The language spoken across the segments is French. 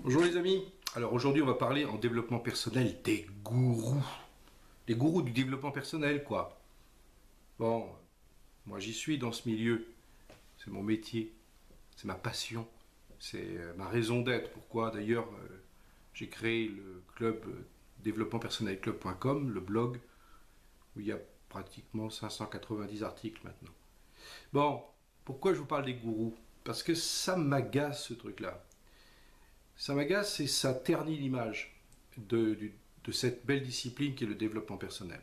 Bonjour les amis, alors aujourd'hui on va parler en développement personnel des gourous. Les gourous du développement personnel quoi. Bon, moi j'y suis dans ce milieu, c'est mon métier, c'est ma passion, c'est ma raison d'être. Pourquoi d'ailleurs j'ai créé le club développementpersonnelclub.com, le blog, où il y a pratiquement 590 articles maintenant. Bon, pourquoi je vous parle des gourous? Parce que ça m'agace ce truc-là. Ça m'agace et ça ternit l'image de cette belle discipline qui est le développement personnel.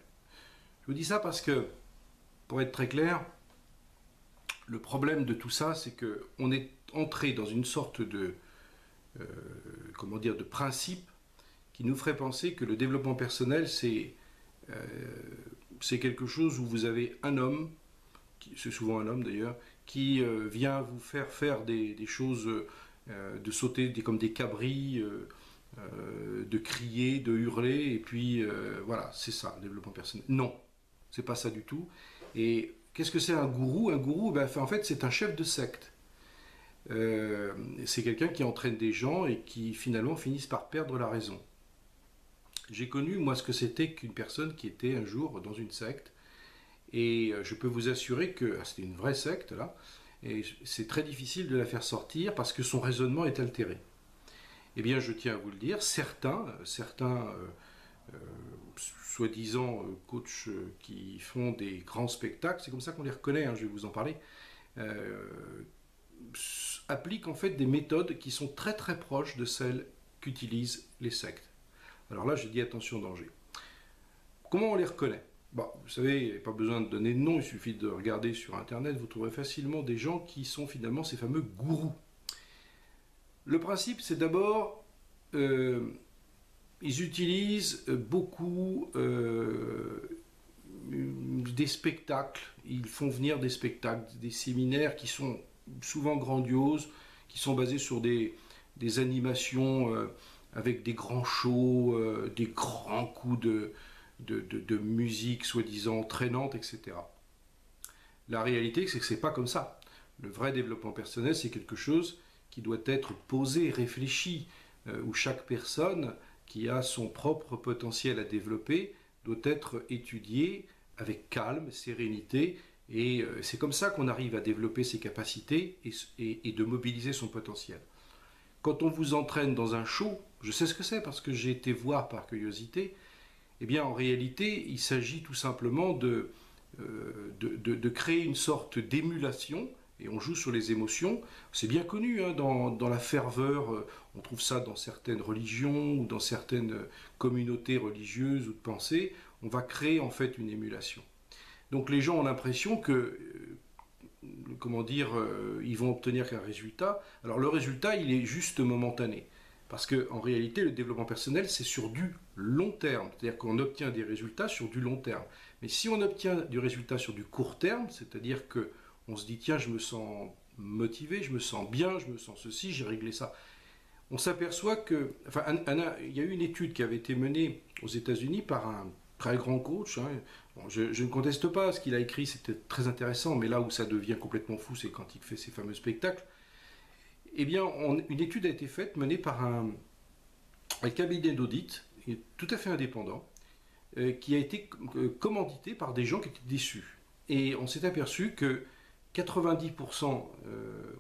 Je vous dis ça parce que, pour être très clair, le problème de tout ça, c'est qu'on est entré dans une sorte de, de principe qui nous ferait penser que le développement personnel, c'est quelque chose où vous avez un homme, c'est souvent un homme d'ailleurs, qui vient vous faire des choses... de sauter comme des cabris, de crier, de hurler, et puis voilà, c'est ça, le développement personnel. Non, c'est pas ça du tout. Et qu'est-ce que c'est un gourou? Un gourou, ben, en fait, c'est un chef de secte. C'est quelqu'un qui entraîne des gens et qui finalement finissent par perdre la raison. J'ai connu, moi, ce que c'était qu'une personne qui était un jour dans une secte, et je peux vous assurer que c'était une vraie secte, là, et c'est très difficile de la faire sortir parce que son raisonnement est altéré. Eh bien, je tiens à vous le dire, certains soi-disant coachs qui font des grands spectacles, c'est comme ça qu'on les reconnaît, hein, je vais vous en parler, appliquent en fait des méthodes qui sont très très proches de celles qu'utilisent les sectes. Alors là, je dis attention, danger. Comment on les reconnaît? Bon, vous savez, il n'y a pas besoin de donner de nom, il suffit de regarder sur Internet, vous trouverez facilement des gens qui sont finalement ces fameux gourous. Le principe, c'est d'abord, ils utilisent beaucoup des spectacles, ils font venir des spectacles, des séminaires qui sont souvent grandioses, qui sont basés sur des animations avec des grands shows, des grands coups de musique soi-disant entraînante, etc. La réalité, c'est que c'est pas comme ça. Le vrai développement personnel, c'est quelque chose qui doit être posé, réfléchi, où chaque personne qui a son propre potentiel à développer doit être étudiée avec calme, sérénité, et c'est comme ça qu'on arrive à développer ses capacités et de mobiliser son potentiel. Quand on vous entraîne dans un show, je sais ce que c'est parce que j'ai été voir par curiosité, eh bien, en réalité, il s'agit tout simplement de créer une sorte d'émulation, et on joue sur les émotions. C'est bien connu, hein, dans la ferveur, on trouve ça dans certaines religions, ou dans certaines communautés religieuses ou de pensée, on va créer en fait une émulation. Donc les gens ont l'impression que, ils vont obtenir un résultat. Alors le résultat, il est juste momentané. Parce qu'en réalité, le développement personnel, c'est sur du long terme. C'est-à-dire qu'on obtient des résultats sur du long terme. Mais si on obtient du résultat sur du court terme, c'est-à-dire qu'on se dit, tiens, je me sens motivé, je me sens bien, je me sens ceci, j'ai réglé ça. On s'aperçoit que... Enfin, il y a eu une étude qui avait été menée aux États-Unis par un très grand coach. Hein. Bon, je ne conteste pas ce qu'il a écrit, c'était très intéressant, mais là où ça devient complètement fou, c'est quand il fait ses fameux spectacles. Eh bien, une étude a été faite, menée par un cabinet d'audit, tout à fait indépendant, qui a été commandité par des gens qui étaient déçus. Et on s'est aperçu que 90%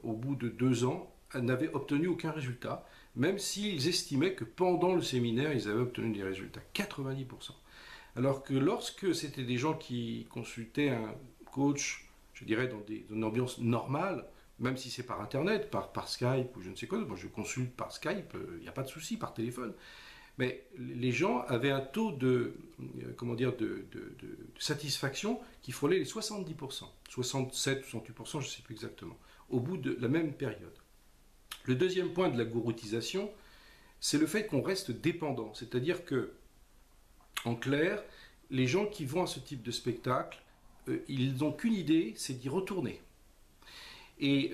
au bout de 2 ans n'avaient obtenu aucun résultat, même s'ils estimaient que pendant le séminaire, ils avaient obtenu des résultats. 90%. Alors que lorsque c'était des gens qui consultaient un coach, je dirais dans une ambiance normale, même si c'est par Internet, par Skype ou je ne sais quoi, moi je consulte par Skype, il n'y a pas de souci, par téléphone. Mais les gens avaient un taux de satisfaction qui frôlait les 70%, 67, 68%, je ne sais plus exactement, au bout de la même période. Le deuxième point de la gouroutisation, c'est le fait qu'on reste dépendant. C'est-à-dire que, en clair, les gens qui vont à ce type de spectacle, ils n'ont qu'une idée, c'est d'y retourner. Et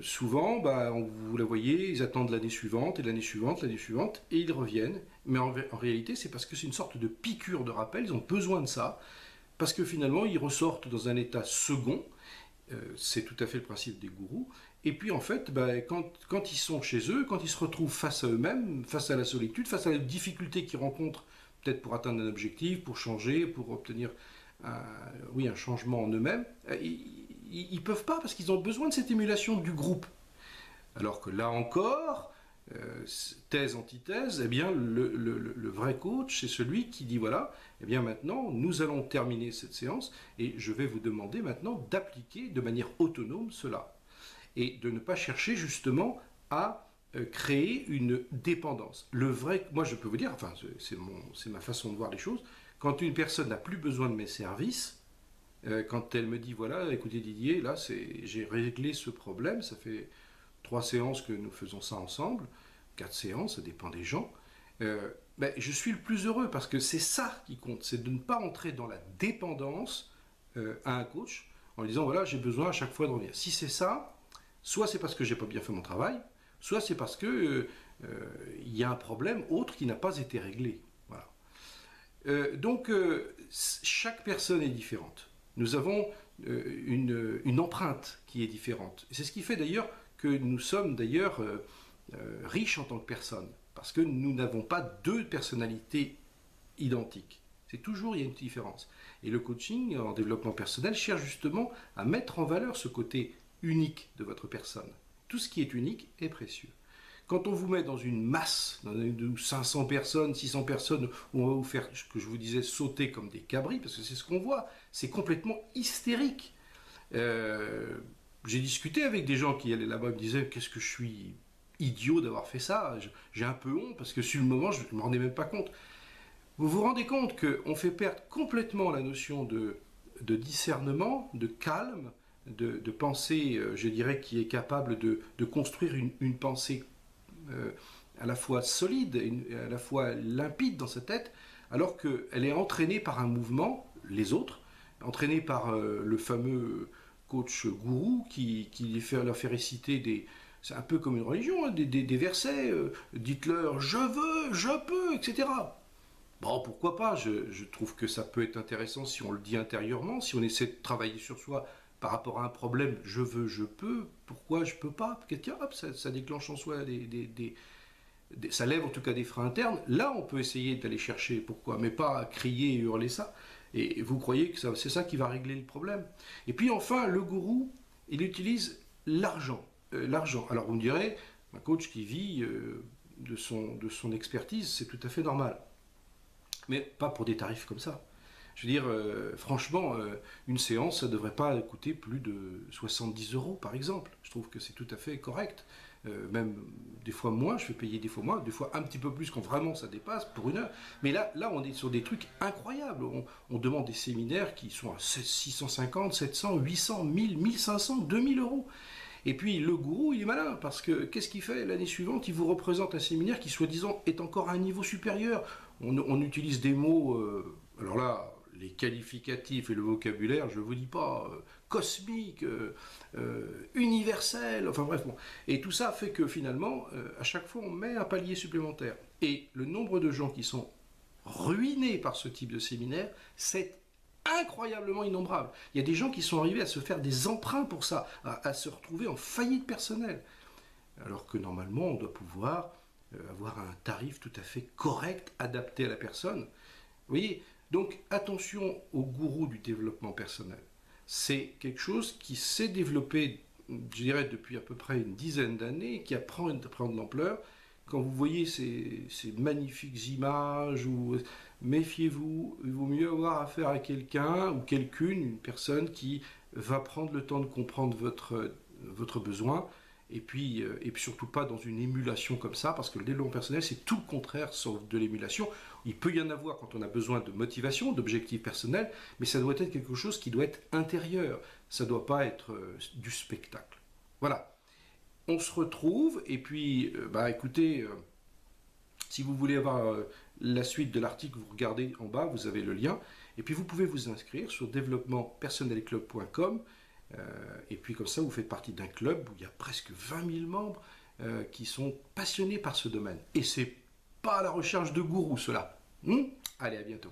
souvent, vous la voyez, ils attendent l'année suivante, et l'année suivante, et ils reviennent. Mais en réalité, c'est parce que c'est une sorte de piqûre de rappel, ils ont besoin de ça, parce que finalement, ils ressortent dans un état second, C'est tout à fait le principe des gourous. Et puis en fait, quand ils sont chez eux, quand ils se retrouvent face à eux-mêmes, face à la solitude, face à la difficulté qu'ils rencontrent, peut-être pour atteindre un objectif, pour changer, pour obtenir un changement en eux-mêmes, ils ne peuvent pas parce qu'ils ont besoin de cette émulation du groupe. Alors que là encore, thèse, antithèse, eh bien le vrai coach, c'est celui qui dit voilà, eh bien maintenant nous allons terminer cette séance et je vais vous demander maintenant d'appliquer de manière autonome cela et de ne pas chercher justement à créer une dépendance. Le vrai, moi je peux vous dire, enfin c'est ma façon de voir les choses, quand une personne n'a plus besoin de mes services, quand elle me dit voilà, écoutez Didier, là j'ai réglé ce problème, ça fait 3 séances que nous faisons ça ensemble, 4 séances, ça dépend des gens, je suis le plus heureux parce que c'est ça qui compte, c'est de ne pas entrer dans la dépendance à un coach en lui disant voilà, j'ai besoin à chaque fois de revenir. Si c'est ça, soit c'est parce que j'ai pas bien fait mon travail, soit c'est parce que y a un problème autre qui n'a pas été réglé. Voilà. Donc chaque personne est différente. Nous avons une empreinte qui est différente. C'est ce qui fait d'ailleurs que nous sommes d'ailleurs riches en tant que personnes, parce que nous n'avons pas deux personnalités identiques. C'est toujours, il y a une différence. Et le coaching en développement personnel cherche justement à mettre en valeur ce côté unique de votre personne. Tout ce qui est unique est précieux. Quand on vous met dans une masse, dans 500 personnes, 600 personnes, où on va vous faire, ce que je vous disais, sauter comme des cabris, parce que c'est ce qu'on voit, c'est complètement hystérique. J'ai discuté avec des gens qui allaient là-bas et me disaient qu'est-ce que je suis idiot d'avoir fait ça, j'ai un peu honte parce que sur le moment je ne me rendais même pas compte. Vous vous rendez compte qu'on fait perdre complètement la notion de discernement, de calme, de pensée, je dirais, qui est capable de construire une pensée à la fois solide, à la fois limpide dans sa tête, alors qu'elle est entraînée par un mouvement, les autres, entraînée par le fameux coach gourou qui leur fait réciter c'est un peu comme une religion, hein, des versets, dites-leur je veux, je peux, etc. Bon, pourquoi pas, je trouve que ça peut être intéressant si on le dit intérieurement, si on essaie de travailler sur soi par rapport à un problème, je veux, je peux, pourquoi je peux pas, quelqu'un, hop, ça déclenche en soi ça lève en tout cas des freins internes, là on peut essayer d'aller chercher pourquoi, mais pas crier et hurler ça. Et vous croyez que c'est ça qui va régler le problème. Et puis enfin, le gourou, il utilise l'argent. Alors vous me direz, un coach qui vit de son expertise, c'est tout à fait normal. Mais pas pour des tarifs comme ça. Je veux dire, franchement, une séance, ça ne devrait pas coûter plus de 70 € par exemple. Je trouve que c'est tout à fait correct. Même des fois moins, je fais payer des fois moins, des fois un petit peu plus quand vraiment ça dépasse pour une heure. Mais là on est sur des trucs incroyables. On demande des séminaires qui sont à 650, 700, 800, 1000, 1500, 2000 €. Et puis le gourou, il est malin, parce que qu'est-ce qu'il fait l'année suivante? Il vous représente un séminaire qui, soi-disant, est encore à un niveau supérieur. On utilise des mots, alors là, les qualificatifs et le vocabulaire, je ne vous dis pas, cosmique, universel, enfin bref. Bon. Et tout ça fait que finalement, à chaque fois, on met un palier supplémentaire. Et le nombre de gens qui sont ruinés par ce type de séminaire, c'est incroyablement innombrable. Il y a des gens qui sont arrivés à se faire des emprunts pour ça, à se retrouver en faillite personnelle. Alors que normalement, on doit pouvoir avoir un tarif tout à fait correct, adapté à la personne. Vous voyez, donc attention aux gourous du développement personnel. C'est quelque chose qui s'est développé, je dirais, depuis à peu près une dizaine d'années, qui apprend de l'ampleur. Quand vous voyez ces magnifiques images, méfiez-vous, il vaut mieux avoir affaire à quelqu'un ou quelqu'une, une personne qui va prendre le temps de comprendre votre besoin, et puis surtout pas dans une émulation comme ça, parce que le développement personnel, c'est tout le contraire sauf de l'émulation. Il peut y en avoir quand on a besoin de motivation, d'objectifs personnels, mais ça doit être quelque chose qui doit être intérieur, ça ne doit pas être du spectacle. Voilà. On se retrouve, et puis, écoutez, si vous voulez avoir la suite de l'article, vous regardez en bas, vous avez le lien, et puis vous pouvez vous inscrire sur développementpersonnelclub.com, et puis comme ça, vous faites partie d'un club où il y a presque 20 000 membres qui sont passionnés par ce domaine. Et c'est pas à la recherche de gourous, cela. Allez, à bientôt.